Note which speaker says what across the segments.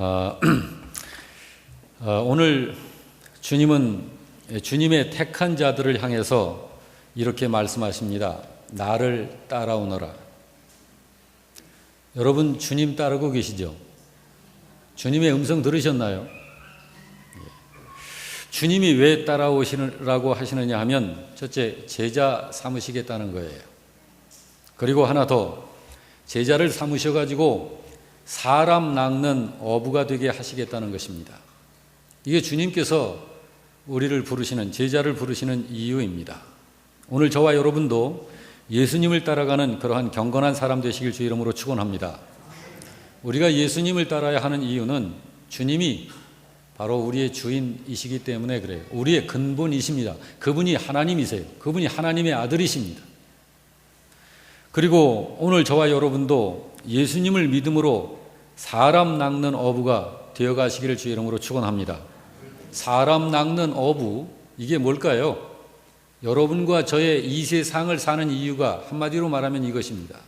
Speaker 1: 어, 오늘 주님은 주님의 택한 자들을 향해서 이렇게 말씀하십니다. 나를 따라오너라. 여러분 주님 따르고 계시죠? 주님의 음성 들으셨나요? 주님이 왜 따라오시라고 하시느냐 하면 첫째, 제자 삼으시겠다는 거예요. 그리고 하나 더, 제자를 삼으셔가지고 사람 낚는 어부가 되게 하시겠다는 것입니다. 이게 주님께서 우리를 부르시는, 제자를 부르시는 이유입니다. 오늘 저와 여러분도 예수님을 따라가는 그러한 경건한 사람 되시길 주 이름으로 축원합니다. 우리가 예수님을 따라야 하는 이유는 주님이 바로 우리의 주인이시기 때문에 그래요. 우리의 근본이십니다. 그분이 하나님이세요. 그분이 하나님의 아들이십니다. 그리고 오늘 저와 여러분도 예수님을 믿음으로 사람 낚는 어부가 되어가시기를 주 이름으로 축원합니다. 사람 낚는 어부, 이게 뭘까요? 여러분과 저의 이 세상을 사는 이유가 한마디로 말하면 이것입니다.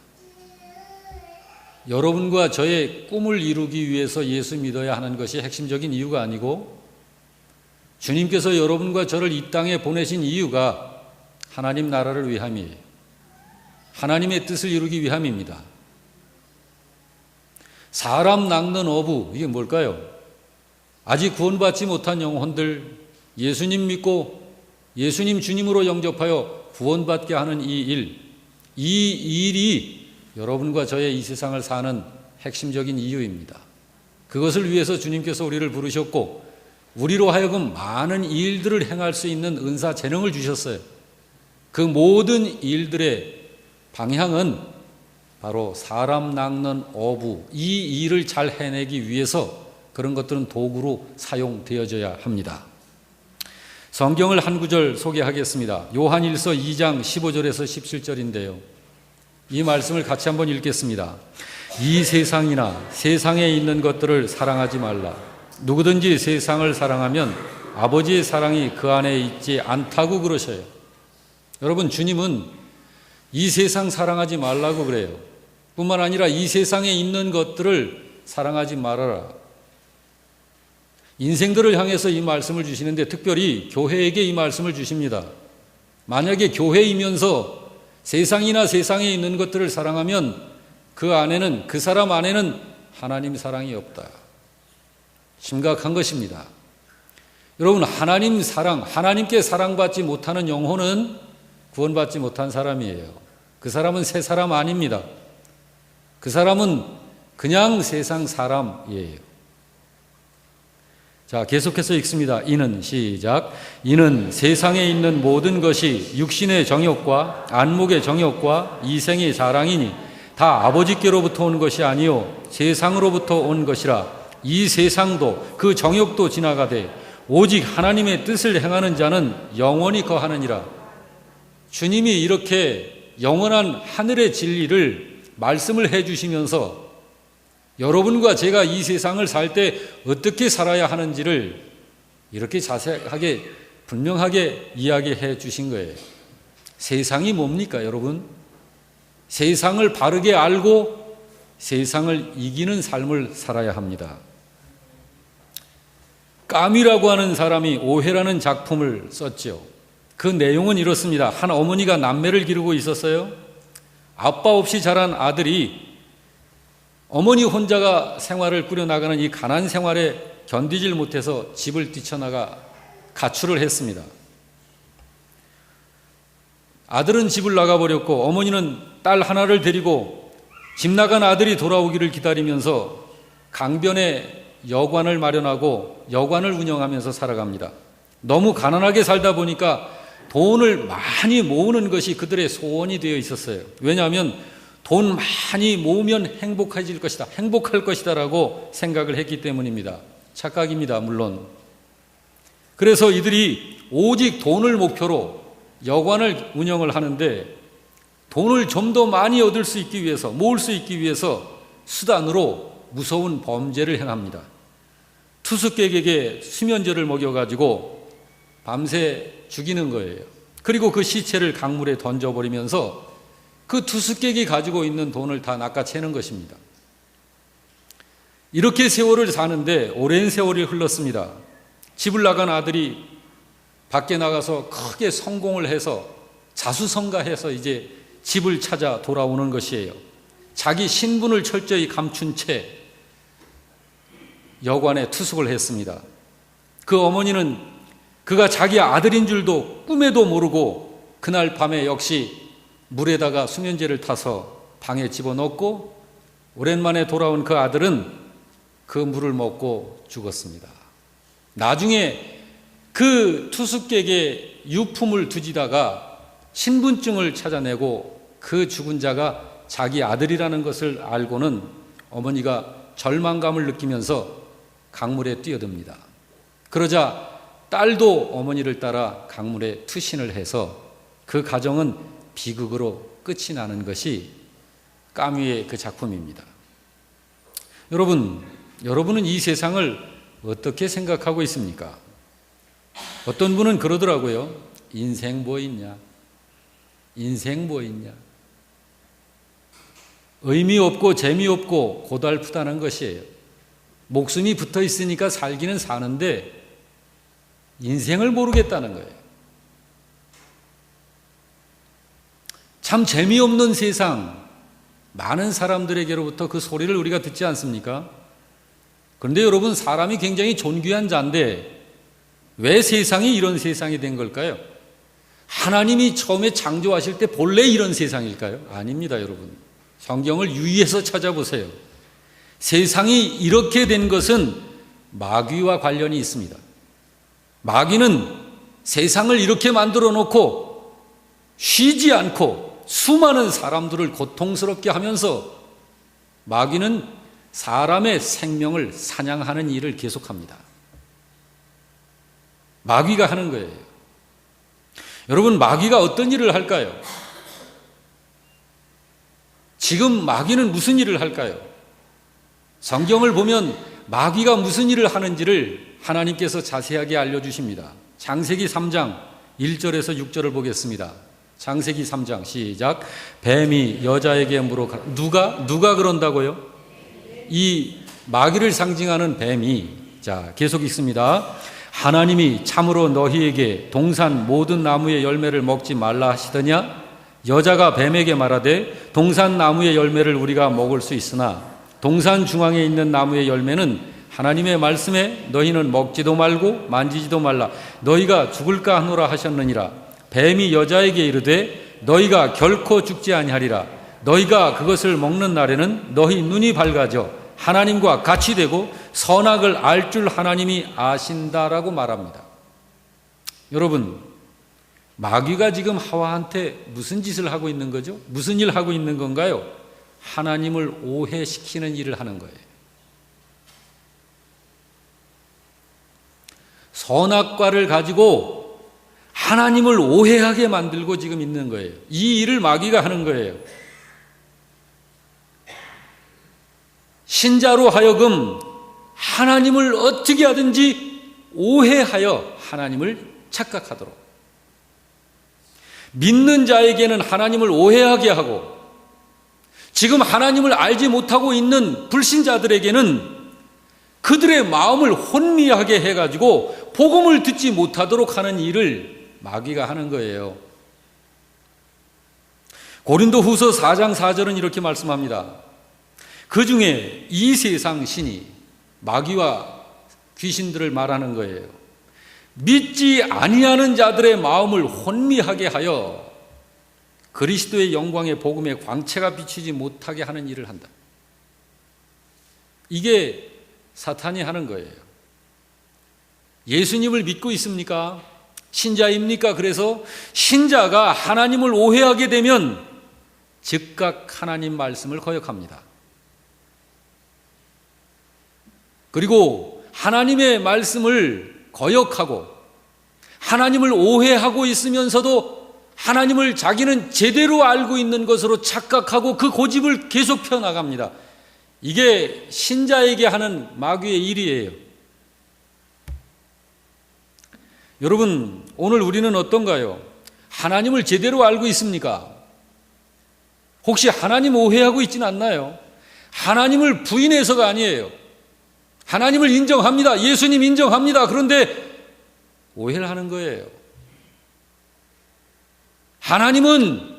Speaker 1: 여러분과 저의 꿈을 이루기 위해서 예수 믿어야 하는 것이 핵심적인 이유가 아니고, 주님께서 여러분과 저를 이 땅에 보내신 이유가 하나님 나라를 위함이에요. 하나님의 뜻을 이루기 위함입니다. 사람 낚는 어부, 이게 뭘까요? 아직 구원받지 못한 영혼들, 예수님 믿고 예수님 주님으로 영접하여 구원받게 하는 이 일이 여러분과 저의 이 세상을 사는 핵심적인 이유입니다. 그것을 위해서 주님께서 우리를 부르셨고, 우리로 하여금 많은 일들을 행할 수 있는 은사 재능을 주셨어요. 그 모든 일들의 방향은 바로 사람 낚는 어부, 이 일을 잘 해내기 위해서 그런 것들은 도구로 사용되어져야 합니다. 성경을 한 구절 소개하겠습니다. 요한일서 2장 15절에서 17절인데요. 이 말씀을 같이 한번 읽겠습니다. 이 세상이나 세상에 있는 것들을 사랑하지 말라. 누구든지 세상을 사랑하면 아버지의 사랑이 그 안에 있지 않다고 그러셔요. 여러분, 주님은 이 세상 사랑하지 말라고 그래요. 뿐만 아니라 이 세상에 있는 것들을 사랑하지 말아라. 인생들을 향해서 이 말씀을 주시는데 특별히 교회에게 이 말씀을 주십니다. 만약에 교회이면서 세상이나 세상에 있는 것들을 사랑하면 그 안에는, 그 사람 안에는 하나님 사랑이 없다. 심각한 것입니다. 여러분, 하나님 사랑, 하나님께 사랑받지 못하는 영혼은 구원받지 못한 사람이에요. 그 사람은 새 사람 아닙니다. 그 사람은 그냥 세상 사람이에요. 자, 계속해서 읽습니다. 이는 시작. 이는 세상에 있는 모든 것이 육신의 정욕과 안목의 정욕과 이생의 자랑이니 다 아버지께로부터 온 것이 아니요 세상으로부터 온 것이라. 이 세상도 그 정욕도 지나가되 오직 하나님의 뜻을 행하는 자는 영원히 거하느니라. 주님이 이렇게 영원한 하늘의 진리를 말씀을 해주시면서 여러분과 제가 이 세상을 살 때 어떻게 살아야 하는지를 이렇게 자세하게 분명하게 이야기해 주신 거예요. 세상이 뭡니까, 여러분? 세상을 바르게 알고 세상을 이기는 삶을 살아야 합니다. 까미라고 하는 사람이 오해라는 작품을 썼죠. 그 내용은 이렇습니다. 한 어머니가 남매를 기르고 있었어요. 아빠 없이 자란 아들이 어머니 혼자가 생활을 꾸려나가는 이 가난 생활에 견디질 못해서 집을 뛰쳐나가 가출을 했습니다. 아들은 집을 나가버렸고 어머니는 딸 하나를 데리고 집 나간 아들이 돌아오기를 기다리면서 강변에 여관을 마련하고 여관을 운영하면서 살아갑니다. 너무 가난하게 살다 보니까 돈을 많이 모으는 것이 그들의 소원이 되어 있었어요. 왜냐하면 돈 많이 모으면 행복해질 것이다, 행복할 것이다 라고 생각을 했기 때문입니다. 착각입니다, 물론. 그래서 이들이 오직 돈을 목표로 여관을 운영을 하는데 돈을 좀 더 많이 얻을 수 있기 위해서, 모을 수 있기 위해서 수단으로 무서운 범죄를 행합니다. 투숙객에게 수면제를 먹여가지고 밤새 죽이는 거예요. 그리고 그 시체를 강물에 던져버리면서 그 투숙객이 가지고 있는 돈을 다 낚아채는 것입니다. 이렇게 세월을 사는데 오랜 세월이 흘렀습니다. 집을 나간 아들이 밖에 나가서 크게 성공을 해서 자수성가해서 이제 집을 찾아 돌아오는 것이에요. 자기 신분을 철저히 감춘 채 여관에 투숙을 했습니다. 그 어머니는 그가 자기 아들인 줄도 꿈에도 모르고 그날 밤에 역시 물에다가 수면제를 타서 방에 집어넣고 오랜만에 돌아온 그 아들은 그 물을 먹고 죽었습니다. 나중에 그 투숙객의 유품을 뒤지다가 신분증을 찾아내고 그 죽은 자가 자기 아들이라는 것을 알고는 어머니가 절망감을 느끼면서 강물에 뛰어듭니다. 그러자 딸도 어머니를 따라 강물에 투신을 해서 그 가정은 비극으로 끝이 나는 것이 까뮈의 그 작품입니다. 여러분은 이 세상을 어떻게 생각하고 있습니까? 어떤 분은 그러더라고요. 인생 뭐 있냐? 인생 뭐 있냐? 의미 없고 재미없고 고달프다는 것이에요. 목숨이 붙어 있으니까 살기는 사는데 인생을 모르겠다는 거예요. 참 재미없는 세상, 많은 사람들에게로부터 그 소리를 우리가 듣지 않습니까? 그런데 여러분, 사람이 굉장히 존귀한 자인데 왜 세상이 이런 세상이 된 걸까요? 하나님이 처음에 창조하실 때 본래 이런 세상일까요? 아닙니다, 여러분. 성경을 유의해서 찾아보세요. 세상이 이렇게 된 것은 마귀와 관련이 있습니다. 마귀는 세상을 이렇게 만들어 놓고 쉬지 않고 수많은 사람들을 고통스럽게 하면서 마귀는 사람의 생명을 사냥하는 일을 계속합니다. 마귀가 하는 거예요. 여러분, 마귀가 어떤 일을 할까요? 지금 마귀는 무슨 일을 할까요? 성경을 보면 마귀가 무슨 일을 하는지를 하나님께서 자세하게 알려주십니다. 창세기 3장 1절에서 6절을 보겠습니다. 창세기 3장 시작. 뱀이 여자에게 누가 그런다고요? 이 마귀를 상징하는 뱀이, 자, 계속 읽습니다. 하나님이 참으로 너희에게 동산 모든 나무의 열매를 먹지 말라 하시더냐? 여자가 뱀에게 말하되 동산 나무의 열매를 우리가 먹을 수 있으나 동산 중앙에 있는 나무의 열매는 하나님의 말씀에 너희는 먹지도 말고 만지지도 말라 너희가 죽을까 하노라 하셨느니라. 뱀이 여자에게 이르되 너희가 결코 죽지 아니하리라. 너희가 그것을 먹는 날에는 너희 눈이 밝아져 하나님과 같이 되고 선악을 알 줄 하나님이 아신다라고 말합니다. 여러분, 마귀가 지금 하와한테 무슨 짓을 하고 있는 거죠? 무슨 일을 하고 있는 건가요? 하나님을 오해시키는 일을 하는 거예요. 선악과를 가지고 하나님을 오해하게 만들고 지금 있는 거예요. 이 일을 마귀가 하는 거예요. 신자로 하여금 하나님을 어떻게 하든지 오해하여 하나님을 착각하도록, 믿는 자에게는 하나님을 오해하게 하고 지금 하나님을 알지 못하고 있는 불신자들에게는 그들의 마음을 혼미하게 해가지고 복음을 듣지 못하도록 하는 일을 마귀가 하는 거예요. 고린도후서 4장 4절은 이렇게 말씀합니다. 그 중에 이 세상 신이, 마귀와 귀신들을 말하는 거예요. 믿지 아니하는 자들의 마음을 혼미하게 하여 그리스도의 영광의 복음의 광채가 비치지 못하게 하는 일을 한다. 이게 사탄이 하는 거예요. 예수님을 믿고 있습니까? 신자입니까? 그래서 신자가 하나님을 오해하게 되면 즉각 하나님 말씀을 거역합니다. 그리고 하나님의 말씀을 거역하고 하나님을 오해하고 있으면서도 하나님을 자기는 제대로 알고 있는 것으로 착각하고 그 고집을 계속 펴나갑니다. 이게 신자에게 하는 마귀의 일이에요. 여러분, 오늘 우리는 어떤가요? 하나님을 제대로 알고 있습니까? 혹시 하나님 오해하고 있지는 않나요? 하나님을 부인해서가 아니에요. 하나님을 인정합니다. 예수님 인정합니다. 그런데 오해를 하는 거예요. 하나님은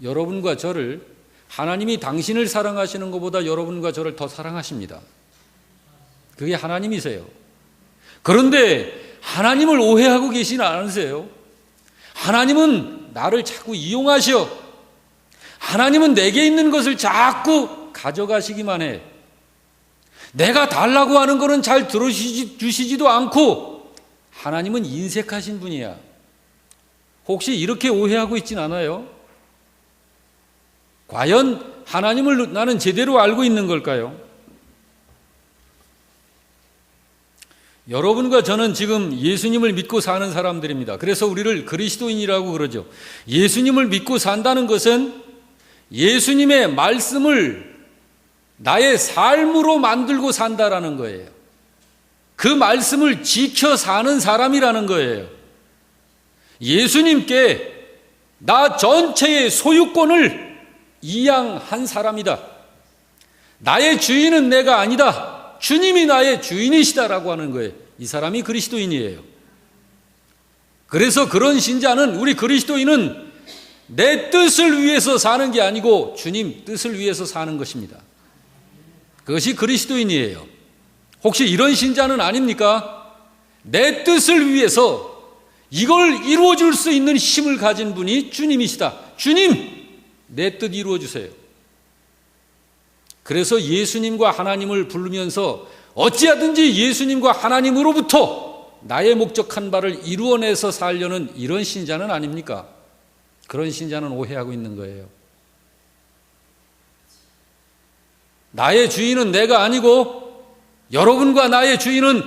Speaker 1: 여러분과 저를, 하나님이 당신을 사랑하시는 것보다 여러분과 저를 더 사랑하십니다. 그게 하나님이세요. 그런데 하나님을 오해하고 계시지 않으세요? 하나님은 나를 자꾸 이용하셔. 하나님은 내게 있는 것을 자꾸 가져가시기만 해. 내가 달라고 하는 것은 잘 들어주시지도 않고 하나님은 인색하신 분이야. 혹시 이렇게 오해하고 있진 않아요? 과연 하나님을 나는 제대로 알고 있는 걸까요? 여러분과 저는 지금 예수님을 믿고 사는 사람들입니다. 그래서 우리를 그리스도인이라고 그러죠. 예수님을 믿고 산다는 것은 예수님의 말씀을 나의 삶으로 만들고 산다라는 거예요. 그 말씀을 지켜 사는 사람이라는 거예요. 예수님께 나 전체의 소유권을 이양한 사람이다. 나의 주인은 내가 아니다. 주님이 나의 주인이시다라고 하는 거예요. 이 사람이 그리스도인이에요. 그래서 그런 신자는, 우리 그리스도인은 내 뜻을 위해서 사는 게 아니고 주님 뜻을 위해서 사는 것입니다. 그것이 그리스도인이에요. 혹시 이런 신자는 아닙니까? 내 뜻을 위해서 이걸 이루어줄 수 있는 힘을 가진 분이 주님이시다. 주님, 내 뜻 이루어주세요. 그래서 예수님과 하나님을 부르면서 어찌하든지 예수님과 하나님으로부터 나의 목적한 바를 이루어내서 살려는 이런 신자는 아닙니까? 그런 신자는 오해하고 있는 거예요. 나의 주인은 내가 아니고 여러분과 나의 주인은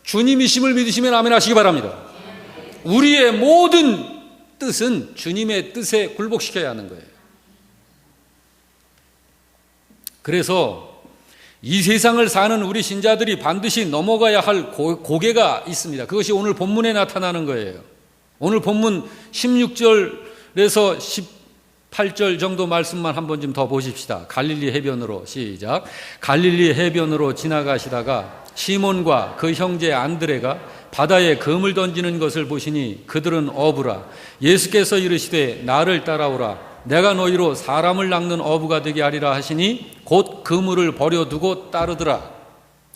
Speaker 1: 주님이심을 믿으시면 아멘 하시기 바랍니다. 우리의 모든 뜻은 주님의 뜻에 굴복시켜야 하는 거예요. 그래서 이 세상을 사는 우리 신자들이 반드시 넘어가야 할 고개가 있습니다. 그것이 오늘 본문에 나타나는 거예요. 오늘 본문 16절에서 18절 정도 말씀만 한 번 좀 더 보십시다. 갈릴리 해변으로, 시작. 갈릴리 해변으로 지나가시다가 시몬과 그 형제 안드레가 바다에 금을 던지는 것을 보시니 그들은 어부라. 예수께서 이르시되 나를 따라오라. 내가 너희로 사람을 낚는 어부가 되게 하리라 하시니 곧 그물을 버려두고 따르더라.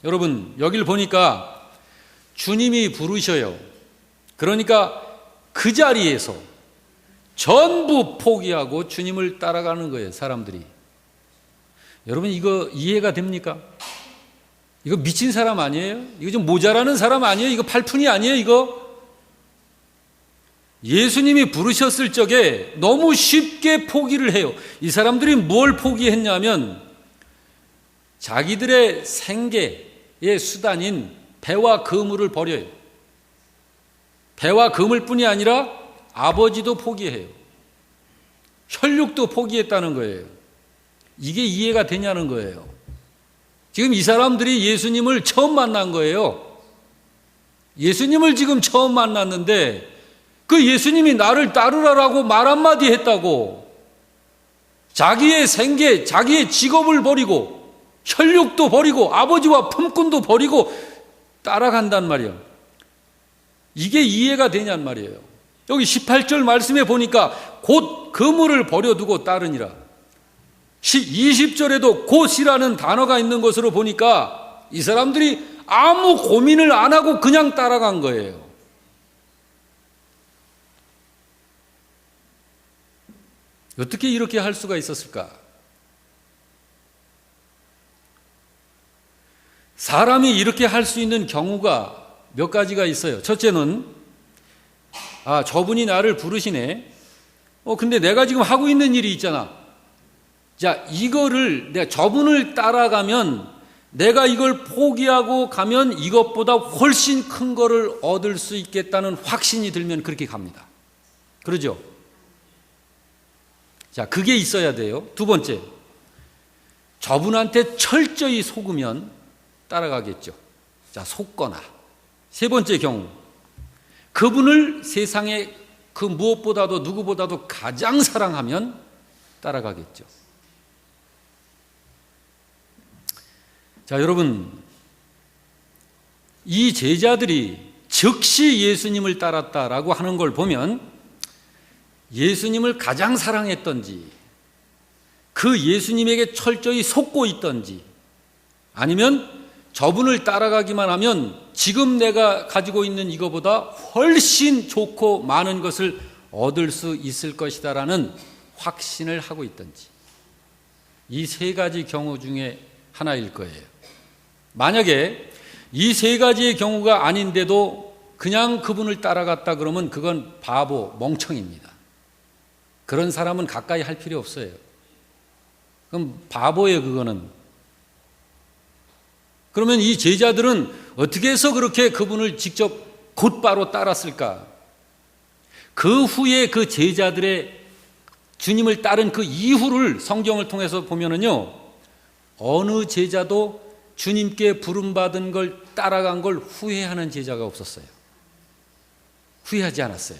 Speaker 1: 여러분, 여길 보니까 주님이 부르셔요. 그러니까 그 자리에서 전부 포기하고 주님을 따라가는 거예요, 사람들이. 여러분, 이거 이해가 됩니까? 이거 미친 사람 아니에요? 이거 좀 모자라는 사람 아니에요? 이거 팔푼이 아니에요, 이거? 예수님이 부르셨을 적에 너무 쉽게 포기를 해요. 이 사람들이 뭘 포기했냐면 자기들의 생계의 수단인 배와 그물을 버려요. 배와 그물뿐이 아니라 아버지도 포기해요. 혈육도 포기했다는 거예요. 이게 이해가 되냐는 거예요. 지금 이 사람들이 예수님을 처음 만난 거예요. 예수님을 지금 처음 만났는데 그 예수님이 나를 따르라라고 말 한마디 했다고 자기의 생계, 자기의 직업을 버리고 혈육도 버리고 아버지와 품꾼도 버리고 따라간단 말이에요. 이게 이해가 되냔 말이에요. 여기 18절 말씀에 보니까 곧 그물을 버려두고 따르니라. 20절에도 곧이라는 단어가 있는 것으로 보니까 이 사람들이 아무 고민을 안 하고 그냥 따라간 거예요. 어떻게 이렇게 할 수가 있었을까? 사람이 이렇게 할 수 있는 경우가 몇 가지가 있어요. 첫째는 저분이 나를 부르시네. 근데 내가 지금 하고 있는 일이 있잖아. 자, 이거를 내가 저분을 따라가면 내가 이걸 포기하고 가면 이것보다 훨씬 큰 거를 얻을 수 있겠다는 확신이 들면 그렇게 갑니다. 그러죠? 자, 그게 있어야 돼요. 두 번째, 저분한테 철저히 속으면 따라가겠죠. 자, 속거나. 세 번째 경우, 그분을 세상에 그 무엇보다도 누구보다도 가장 사랑하면 따라가겠죠. 자, 여러분, 이 제자들이 즉시 예수님을 따랐다라고 하는 걸 보면 예수님을 가장 사랑했던지, 그 예수님에게 철저히 속고 있던지, 아니면 저분을 따라가기만 하면 지금 내가 가지고 있는 이거보다 훨씬 좋고 많은 것을 얻을 수 있을 것이다라는 확신을 하고 있던지, 이 세 가지 경우 중에 하나일 거예요. 만약에 이 세 가지의 경우가 아닌데도 그냥 그분을 따라갔다 그러면 그건 바보, 멍청입니다. 그런 사람은 가까이 할 필요 없어요. 그럼 바보예요, 그거는. 그러면 이 제자들은 어떻게 해서 그렇게 그분을 직접 곧바로 따랐을까? 그 후에 그 제자들의 주님을 따른 그 이후를 성경을 통해서 보면은요, 어느 제자도 주님께 부름받은 걸 따라간 걸 후회하는 제자가 없었어요. 후회하지 않았어요.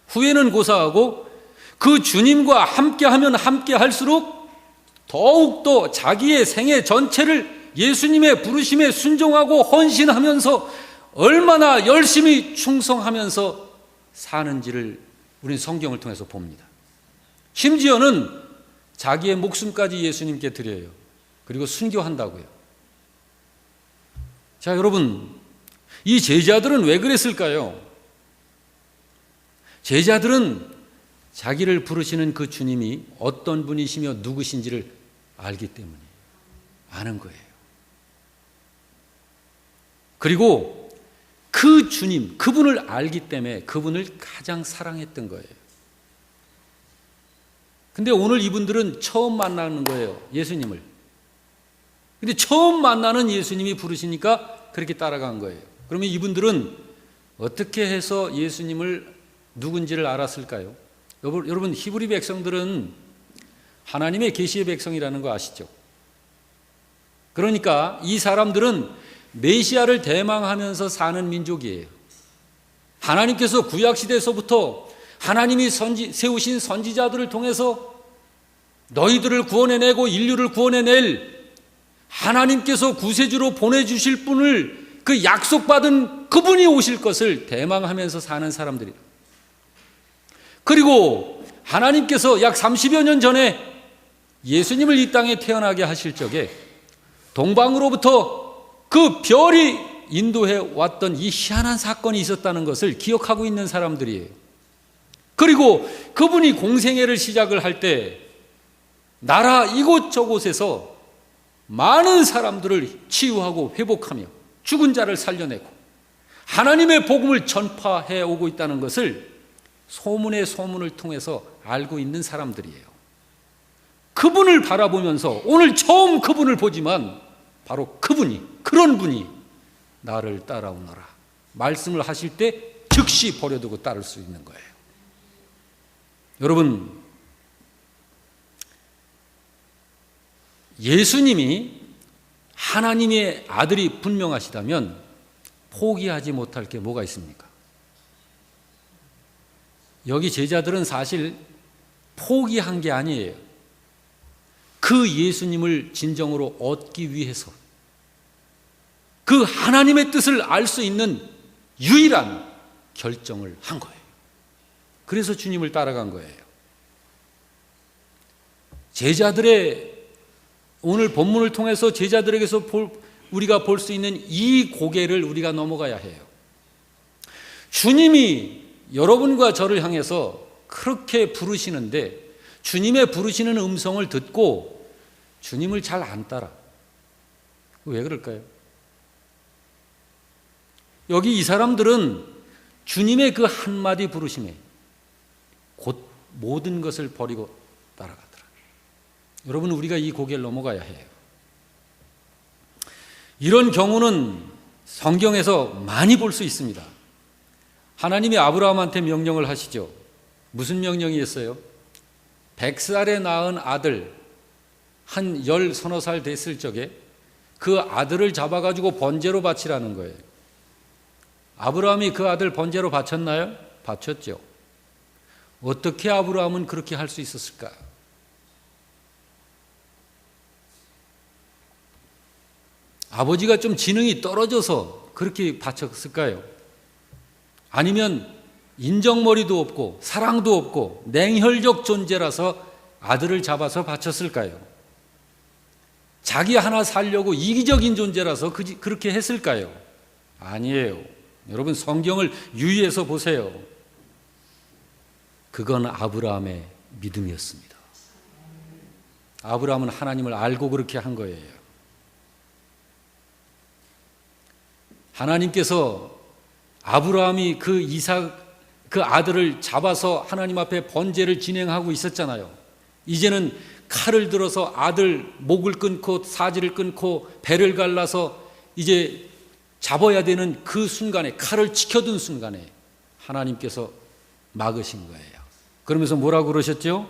Speaker 1: 후회는 고사하고 그 주님과 함께하면 함께할수록 더욱더 자기의 생애 전체를 예수님의 부르심에 순종하고 헌신하면서 얼마나 열심히 충성하면서 사는지를 우리는 성경을 통해서 봅니다. 심지어는 자기의 목숨까지 예수님께 드려요. 그리고 순교한다고요. 자, 여러분, 이 제자들은 왜 그랬을까요? 제자들은 자기를 부르시는 그 주님이 어떤 분이시며 누구신지를 알기 때문에 아는 거예요. 그리고 그 주님, 그분을 알기 때문에 그분을 가장 사랑했던 거예요. 근데 오늘 이분들은 처음 만나는 거예요, 예수님을. 근데 처음 만나는 예수님이 부르시니까 그렇게 따라간 거예요. 그러면 이분들은 어떻게 해서 예수님을 누군지를 알았을까요? 여러분, 히브리 백성들은 하나님의 계시의 백성이라는 거 아시죠? 그러니까 이 사람들은 메시아를 대망하면서 사는 민족이에요. 하나님께서 구약시대에서부터 하나님이 세우신 선지자들을 통해서 너희들을 구원해내고 인류를 구원해낼 하나님께서 구세주로 보내주실 분을, 그 약속받은 그분이 오실 것을 대망하면서 사는 사람들이에요. 그리고 하나님께서 약 30여 년 전에 예수님을 이 땅에 태어나게 하실 적에 동방으로부터 그 별이 인도해 왔던 이 희한한 사건이 있었다는 것을 기억하고 있는 사람들이에요. 그리고 그분이 공생애를 시작을 할 때 나라 이곳저곳에서 많은 사람들을 치유하고 회복하며 죽은 자를 살려내고 하나님의 복음을 전파해 오고 있다는 것을 소문의 소문을 통해서 알고 있는 사람들이에요. 그분을 바라보면서 오늘 처음 그분을 보지만 바로 그분이, 그런 분이 나를 따라오너라 말씀을 하실 때 즉시 버려두고 따를 수 있는 거예요. 여러분, 예수님이 하나님의 아들이 분명하시다면 포기하지 못할 게 뭐가 있습니까? 여기 제자들은 사실 포기한 게 아니에요. 그 예수님을 진정으로 얻기 위해서 그 하나님의 뜻을 알 수 있는 유일한 결정을 한 거예요. 그래서 주님을 따라간 거예요. 제자들의 오늘 본문을 통해서 제자들에게서 우리가 볼 수 있는 이 고개를 우리가 넘어가야 해요. 주님이 여러분과 저를 향해서 그렇게 부르시는데 주님의 부르시는 음성을 듣고 주님을 잘 안 따라. 왜 그럴까요? 여기 이 사람들은 주님의 그 한마디 부르심에 곧 모든 것을 버리고 따라가더라. 여러분, 우리가 이 고개를 넘어가야 해요. 이런 경우는 성경에서 많이 볼 수 있습니다. 하나님이 아브라함한테 명령을 하시죠. 무슨 명령이었어요? 100살에 낳은 아들, 한 10서너 됐을 적에 그 아들을 잡아가지고 번제로 바치라는 거예요. 아브라함이 그 아들 번제로 바쳤나요? 바쳤죠. 어떻게 아브라함은 그렇게 할 수 있었을까? 아버지가 좀 지능이 떨어져서 그렇게 바쳤을까요? 아니면 인정머리도 없고 사랑도 없고 냉혈적 존재라서 아들을 잡아서 바쳤을까요? 자기 하나 살려고 이기적인 존재라서 그렇게 했을까요? 아니에요. 여러분 성경을 유의해서 보세요. 그건 아브라함의 믿음이었습니다. 아브라함은 하나님을 알고 그렇게 한 거예요. 하나님께서 아브라함이 그 아들을 잡아서 하나님 앞에 번제를 진행하고 있었잖아요. 이제는 칼을 들어서 아들 목을 끊고 사지를 끊고 배를 갈라서 이제 잡아야 되는 그 순간에, 칼을 치켜둔 순간에 하나님께서 막으신 거예요. 그러면서 뭐라고 그러셨죠?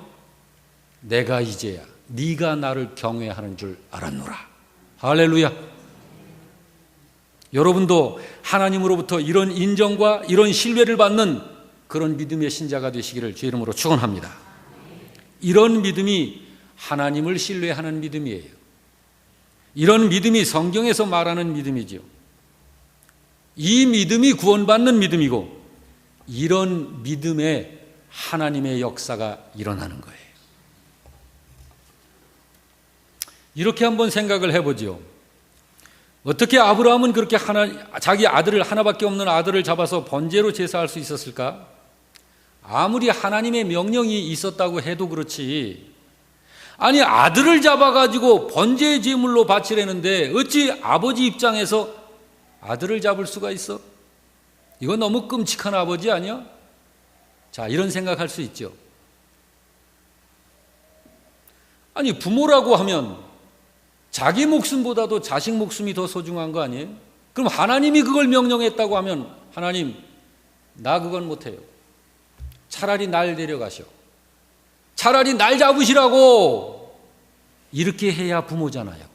Speaker 1: 내가 이제야 네가 나를 경외하는 줄 알았노라. 할렐루야. 여러분도 하나님으로부터 이런 인정과 이런 신뢰를 받는 그런 믿음의 신자가 되시기를 주의 이름으로 축원합니다. 이런 믿음이 하나님을 신뢰하는 믿음이에요. 이런 믿음이 성경에서 말하는 믿음이죠. 이 믿음이 구원받는 믿음이고 이런 믿음에 하나님의 역사가 일어나는 거예요. 이렇게 한번 생각을 해보죠. 어떻게 아브라함은 그렇게 자기 아들을 하나밖에 없는 아들을 잡아서 번제로 제사할 수 있었을까? 아무리 하나님의 명령이 있었다고 해도 그렇지. 아니 아들을 잡아가지고 번제 제물로 바치려는데 어찌 아버지 입장에서 아들을 잡을 수가 있어? 이거 너무 끔찍한 아버지 아니야? 자, 이런 생각할 수 있죠. 아니 부모라고 하면 자기 목숨보다도 자식 목숨이 더 소중한 거 아니에요? 그럼 하나님이 그걸 명령했다고 하면 하나님 나 그건 못해요. 차라리 날 데려가셔. 차라리 날 잡으시라고. 이렇게 해야 부모잖아요.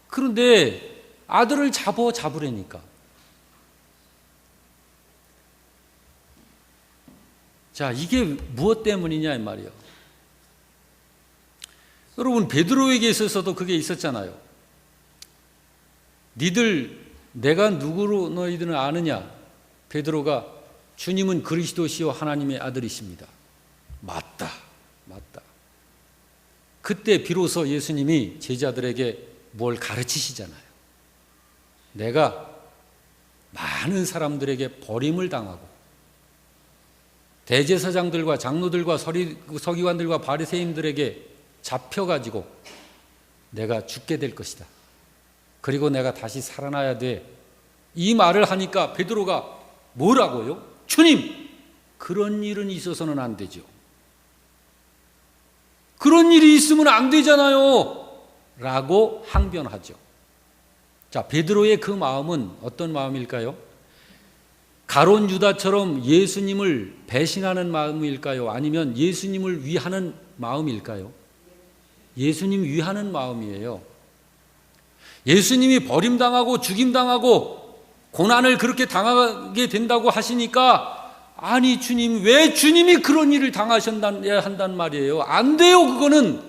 Speaker 1: 그런데 아들을 잡으라니까. 자, 이게 무엇 때문이냐 이 말이에요. 여러분 베드로에게 있어서도 그게 있었잖아요. 니들 내가 누구로 너희들은 아느냐? 베드로가 주님은 그리스도시요 하나님의 아들이십니다. 맞다. 그때 비로소 예수님이 제자들에게 뭘 가르치시잖아요. 내가 많은 사람들에게 버림을 당하고 대제사장들과 장로들과 서기관들과 바리새인들에게 잡혀가지고 내가 죽게 될 것이다. 그리고 내가 다시 살아나야 돼. 이 말을 하니까 베드로가 뭐라고요? 주님, 그런 일은 있어서는 안 되죠. 그런 일이 있으면 안 되잖아요. 라고 항변하죠. 자, 베드로의 그 마음은 어떤 마음일까요? 가룟 유다처럼 예수님을 배신하는 마음일까요? 아니면 예수님을 위하는 마음일까요? 예수님 위하는 마음이에요. 예수님이 버림당하고 죽임당하고 고난을 그렇게 당하게 된다고 하시니까 아니 주님, 왜 주님이 그런 일을 당하셔야 한단 말이에요? 안 돼요, 그거는.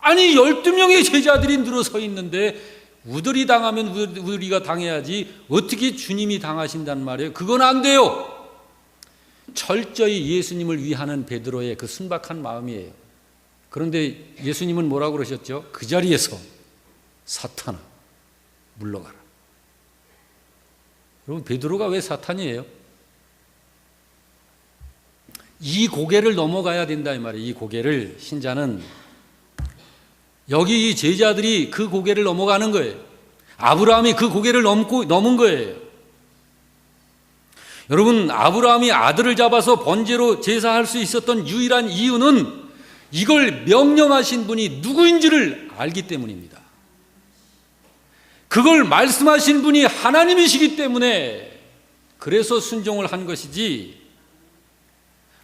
Speaker 1: 아니 12명의 제자들이 늘어서 있는데 우들이 당하면 우리가 당해야지 어떻게 주님이 당하신단 말이에요? 그건 안 돼요. 철저히 예수님을 위하는 베드로의 그 순박한 마음이에요. 그런데 예수님은 뭐라고 그러셨죠? 그 자리에서 사탄아 물러가라. 여러분 베드로가 왜 사탄이에요? 이 고개를 넘어가야 된다 이 말이에요. 이 고개를 신자는 여기 이 제자들이 그 고개를 넘어가는 거예요. 아브라함이 그 고개를 넘은 거예요. 여러분 아브라함이 아들을 잡아서 번제로 제사할 수 있었던 유일한 이유는 이걸 명령하신 분이 누구인지를 알기 때문입니다. 그걸 말씀하신 분이 하나님이시기 때문에 그래서 순종을 한 것이지,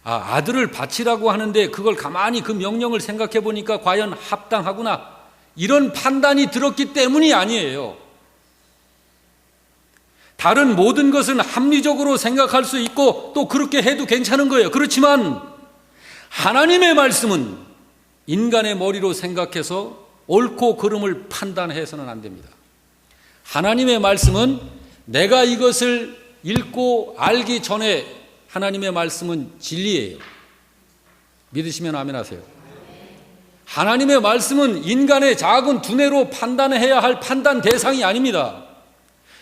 Speaker 1: 아들을 바치라고 하는데 그걸 가만히 그 명령을 생각해 보니까 과연 합당하구나 이런 판단이 들었기 때문이 아니에요. 다른 모든 것은 합리적으로 생각할 수 있고 또 그렇게 해도 괜찮은 거예요. 그렇지만 하나님의 말씀은 인간의 머리로 생각해서 옳고 그름을 판단해서는 안 됩니다. 하나님의 말씀은 내가 이것을 읽고 알기 전에 하나님의 말씀은 진리예요. 믿으시면 아멘 하세요. 하나님의 말씀은 인간의 작은 두뇌로 판단해야 할 판단 대상이 아닙니다.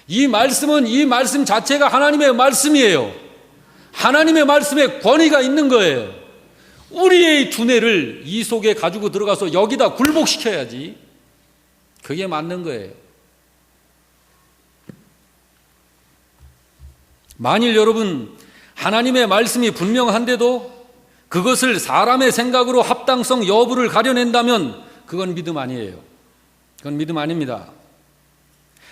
Speaker 1: 이 말씀은 이 말씀 자체가 하나님의 말씀이에요. 하나님의 말씀에 권위가 있는 거예요. 우리의 두뇌를 이 속에 가지고 들어가서 여기다 굴복시켜야지 그게 맞는 거예요. 만일 여러분 하나님의 말씀이 분명한데도 그것을 사람의 생각으로 합당성 여부를 가려낸다면 그건 믿음 아니에요. 그건 믿음 아닙니다.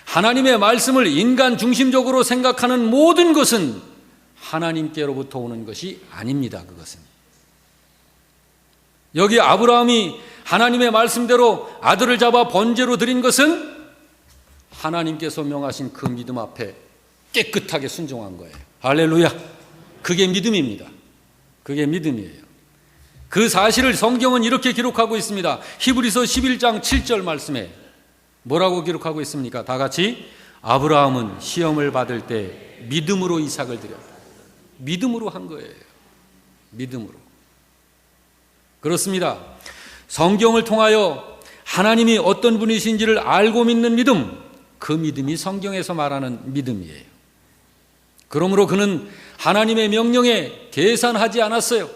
Speaker 1: 하나님의 말씀을 인간 중심적으로 생각하는 모든 것은 하나님께로부터 오는 것이 아닙니다. 그것은. 여기 아브라함이 하나님의 말씀대로 아들을 잡아 번제로 드린 것은 하나님께서 명하신 그 믿음 앞에 깨끗하게 순종한 거예요. 할렐루야. 그게 믿음입니다. 그게 믿음이에요. 그 사실을 성경은 이렇게 기록하고 있습니다. 히브리서 11장 7절 말씀에 뭐라고 기록하고 있습니까? 다 같이 아브라함은 시험을 받을 때 믿음으로 이삭을 드렸다. 믿음으로 한 거예요. 믿음으로. 그렇습니다. 성경을 통하여 하나님이 어떤 분이신지를 알고 믿는 믿음, 그 믿음이 성경에서 말하는 믿음이에요. 그러므로 그는 하나님의 명령에 계산하지 않았어요.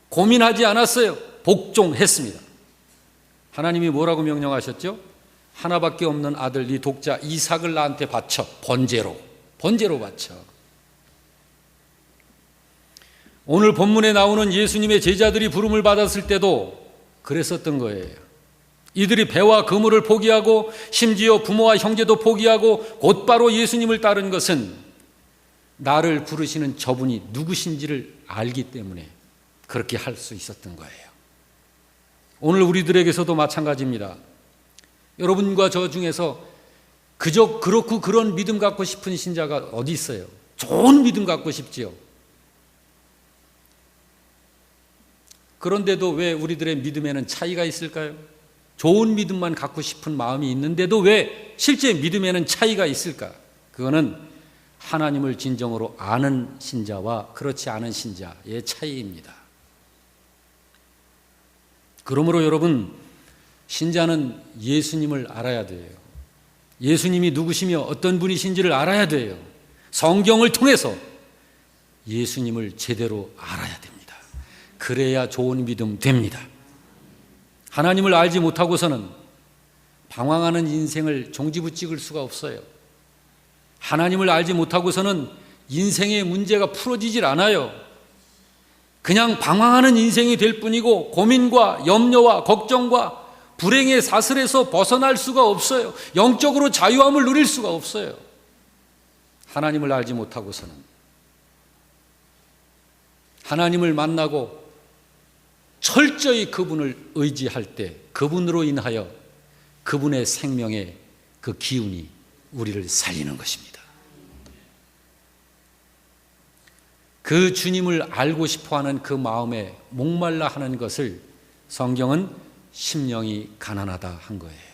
Speaker 1: 고민하지 않았어요. 복종했습니다. 하나님이 뭐라고 명령하셨죠? 하나밖에 없는 아들 네 독자 이삭을 나한테 바쳐. 번제로 바쳐. 오늘 본문에 나오는 예수님의 제자들이 부름을 받았을 때도 그랬었던 거예요. 이들이 배와 그물을 포기하고 심지어 부모와 형제도 포기하고 곧바로 예수님을 따른 것은 나를 부르시는 저분이 누구신지를 알기 때문에 그렇게 할 수 있었던 거예요. 오늘 우리들에게서도 마찬가지입니다. 여러분과 저 중에서 그저 그렇고 그런 믿음 갖고 싶은 신자가 어디 있어요? 좋은 믿음 갖고 싶지요. 그런데도 왜 우리들의 믿음에는 차이가 있을까요? 좋은 믿음만 갖고 싶은 마음이 있는데도 왜 실제 믿음에는 차이가 있을까? 그거는 하나님을 진정으로 아는 신자와 그렇지 않은 신자의 차이입니다. 그러므로 여러분, 신자는 예수님을 알아야 돼요. 예수님이 누구시며 어떤 분이신지를 알아야 돼요. 성경을 통해서 예수님을 제대로 알아야 됩니다. 그래야 좋은 믿음 됩니다. 하나님을 알지 못하고서는 방황하는 인생을 종지부찍을 수가 없어요. 하나님을 알지 못하고서는 인생의 문제가 풀어지질 않아요. 그냥 방황하는 인생이 될 뿐이고 고민과 염려와 걱정과 불행의 사슬에서 벗어날 수가 없어요. 영적으로 자유함을 누릴 수가 없어요. 하나님을 알지 못하고서는. 하나님을 만나고 철저히 그분을 의지할 때 그분으로 인하여 그분의 생명의 그 기운이 우리를 살리는 것입니다. 그 주님을 알고 싶어하는 그 마음에 목말라 하는 것을 성경은 심령이 가난하다 한 거예요.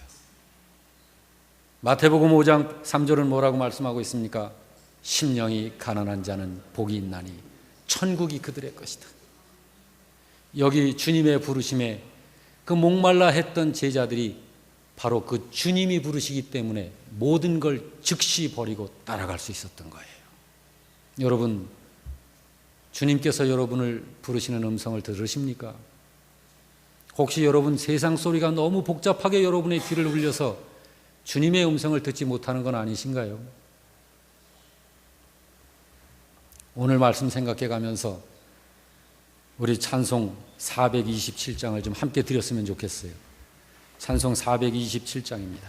Speaker 1: 마태복음 5장 3절은 뭐라고 말씀하고 있습니까? 심령이 가난한 자는 복이 있나니 천국이 그들의 것이다. 여기 주님의 부르심에 그 목말라 했던 제자들이 바로 그 주님이 부르시기 때문에 모든 걸 즉시 버리고 따라갈 수 있었던 거예요. 여러분, 주님께서 여러분을 부르시는 음성을 들으십니까? 혹시 여러분 세상 소리가 너무 복잡하게 여러분의 귀를 울려서 주님의 음성을 듣지 못하는 건 아니신가요? 오늘 말씀 생각해 가면서 우리 찬송 427장을 좀 함께 드렸으면 좋겠어요. 찬송 427장입니다.